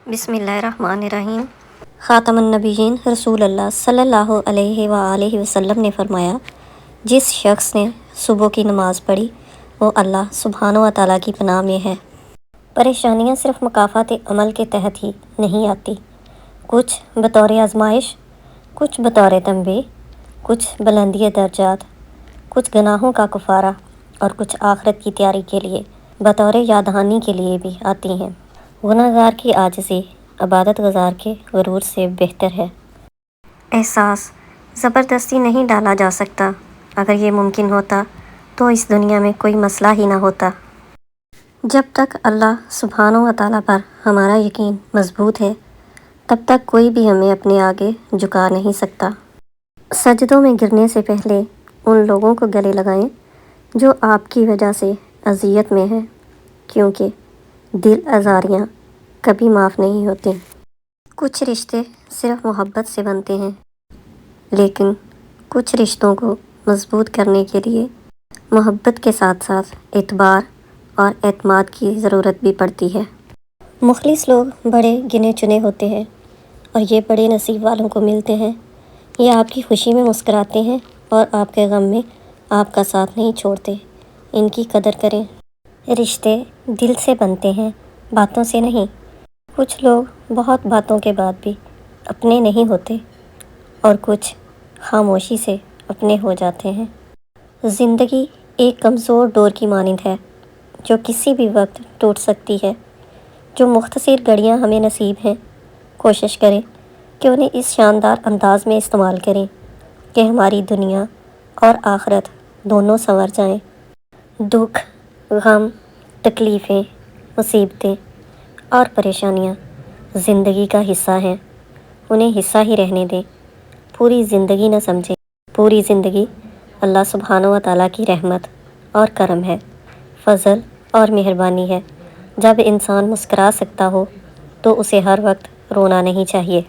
بسم اللہ الرحمن الرحیم۔ خاتم النبیین رسول اللہ صلی اللہ علیہ وآلہ وسلم نے فرمایا، جس شخص نے صبح کی نماز پڑھی وہ اللہ سبحانہ و تعالیٰ کی پناہ میں ہے۔ پریشانیاں صرف مکافات عمل کے تحت ہی نہیں آتی، کچھ بطور آزمائش، کچھ بطور تنبیہ، کچھ بلندی درجات، کچھ گناہوں کا کفارہ اور کچھ آخرت کی تیاری کے لیے بطور یاد دہانی کے لیے بھی آتی ہیں۔ گناہ گار کی عاجزی عبادت گزار کے غرور سے بہتر ہے۔ احساس زبردستی نہیں ڈالا جا سکتا، اگر یہ ممکن ہوتا تو اس دنیا میں کوئی مسئلہ ہی نہ ہوتا۔ جب تک اللہ سبحانہ و تعالیٰ پر ہمارا یقین مضبوط ہے، تب تک کوئی بھی ہمیں اپنے آگے جھکا نہیں سکتا۔ سجدوں میں گرنے سے پہلے ان لوگوں کو گلے لگائیں جو آپ کی وجہ سے اذیت میں ہیں، کیونکہ دل آزاریاں کبھی معاف نہیں ہوتی۔ کچھ رشتے صرف محبت سے بنتے ہیں، لیکن کچھ رشتوں کو مضبوط کرنے کے لیے محبت کے ساتھ ساتھ اعتبار اور اعتماد کی ضرورت بھی پڑتی ہے۔ مخلص لوگ بڑے گنے چنے ہوتے ہیں اور یہ بڑے نصیب والوں کو ملتے ہیں۔ یہ آپ کی خوشی میں مسکراتے ہیں اور آپ کے غم میں آپ کا ساتھ نہیں چھوڑتے۔ ان کی قدر کریں۔ رشتے دل سے بنتے ہیں، باتوں سے نہیں۔ کچھ لوگ بہت باتوں کے بعد بھی اپنے نہیں ہوتے اور کچھ خاموشی سے اپنے ہو جاتے ہیں۔ زندگی ایک کمزور ڈور کی مانند ہے جو کسی بھی وقت ٹوٹ سکتی ہے۔ جو مختصر گھڑیاں ہمیں نصیب ہیں، کوشش کریں کہ انہیں اس شاندار انداز میں استعمال کریں کہ ہماری دنیا اور آخرت دونوں سنور جائیں۔ دکھ، غم، تکلیفیں، مصیبتیں اور پریشانیاں زندگی کا حصہ ہیں، انہیں حصہ ہی رہنے دیں، پوری زندگی نہ سمجھیں۔ پوری زندگی اللہ سبحانہ و تعالیٰ کی رحمت اور کرم ہے، فضل اور مہربانی ہے۔ جب انسان مسکرا سکتا ہو تو اسے ہر وقت رونا نہیں چاہیے۔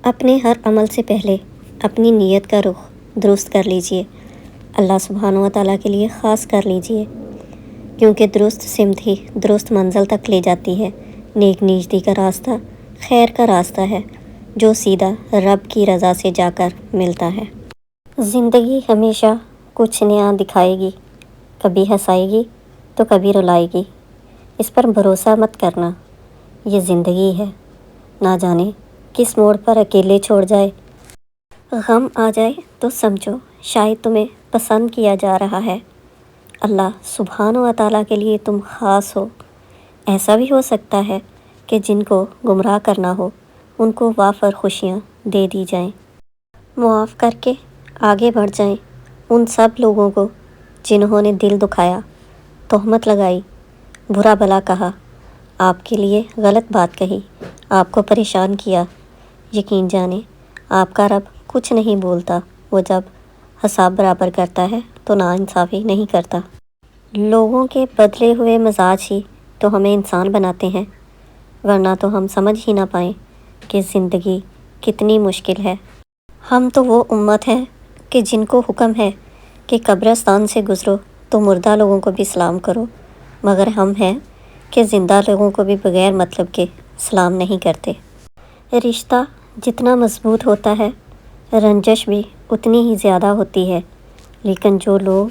اپنے ہر عمل سے پہلے اپنی نیت کا رخ درست کر لیجئے، اللہ سبحانہ و تعالیٰ کے لیے خاص کر لیجئے، کیونکہ درست سمت ہی درست منزل تک لے جاتی ہے۔ نیک نیستی کا راستہ خیر کا راستہ ہے جو سیدھا رب کی رضا سے جا کر ملتا ہے۔ زندگی ہمیشہ کچھ نیا دکھائے گی، کبھی ہنسائے گی تو کبھی رلائے گی۔ اس پر بھروسہ مت کرنا، یہ زندگی ہے، نہ جانے کس موڑ پر اکیلے چھوڑ جائے۔ غم آ جائے تو سمجھو شاید تمہیں پسند کیا جا رہا ہے۔ اللہ سبحانہ و تعالیٰ کے لیے تم خاص ہو۔ ایسا بھی ہو سکتا ہے کہ جن کو گمراہ کرنا ہو ان کو وافر خوشیاں دے دی جائیں۔ معاف کر کے آگے بڑھ جائیں ان سب لوگوں کو جنہوں نے دل دکھایا، تہمت لگائی، برا بھلا کہا، آپ کے لیے غلط بات کہی، آپ کو پریشان کیا۔ یقین جانیں آپ کا رب کچھ نہیں بولتا، وہ جب حساب برابر کرتا ہے تو ناانصافی نہیں کرتا۔ لوگوں کے بدلے ہوئے مزاج ہی تو ہمیں انسان بناتے ہیں، ورنہ تو ہم سمجھ ہی نہ پائیں کہ زندگی کتنی مشکل ہے۔ ہم تو وہ امت ہیں کہ جن کو حکم ہے کہ قبرستان سے گزرو تو مردہ لوگوں کو بھی سلام کرو، مگر ہم ہیں کہ زندہ لوگوں کو بھی بغیر مطلب کے سلام نہیں کرتے۔ رشتہ جتنا مضبوط ہوتا ہے، رنجش بھی اتنی ہی زیادہ ہوتی ہے، لیکن جو لوگ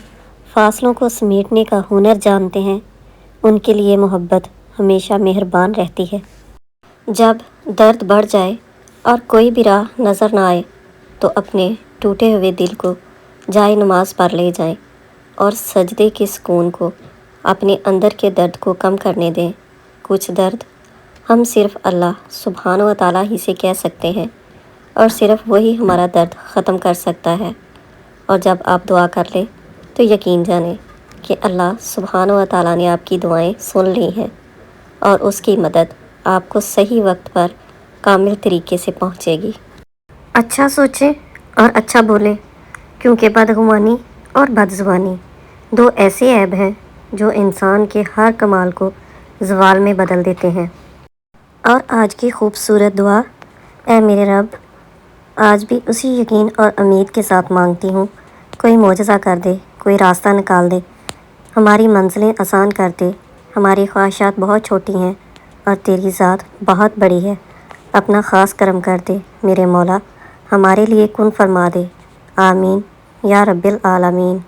فاصلوں کو سمیٹنے کا ہنر جانتے ہیں ان کے لیے محبت ہمیشہ مہربان رہتی ہے۔ جب درد بڑھ جائے اور کوئی بھی راہ نظر نہ آئے تو اپنے ٹوٹے ہوئے دل کو جائے نماز پر لے جائیں اور سجدے کے سکون کو اپنے اندر کے درد کو کم کرنے دیں۔ کچھ درد ہم صرف اللہ سبحانہ و تعالیٰ ہی سے کہہ سکتے ہیں اور صرف وہی ہمارا درد ختم کر سکتا ہے۔ اور جب آپ دعا کر لیں تو یقین جانیں کہ اللہ سبحانہ و تعالیٰ نے آپ کی دعائیں سن لی ہیں اور اس کی مدد آپ کو صحیح وقت پر کامل طریقے سے پہنچے گی۔ اچھا سوچیں اور اچھا بولیں، کیونکہ بدگمانی اور بدزبانی دو ایسے عیب ہیں جو انسان کے ہر کمال کو زوال میں بدل دیتے ہیں۔ اور آج کی خوبصورت دعا، اے میرے رب، آج بھی اسی یقین اور امید کے ساتھ مانگتی ہوں، کوئی معجزہ کر دے، کوئی راستہ نکال دے، ہماری منزلیں آسان کر دے۔ ہماری خواہشات بہت چھوٹی ہیں اور تیری ذات بہت بڑی ہے، اپنا خاص کرم کر دے میرے مولا، ہمارے لیے کن فرما دے، آمین یا رب العالمین۔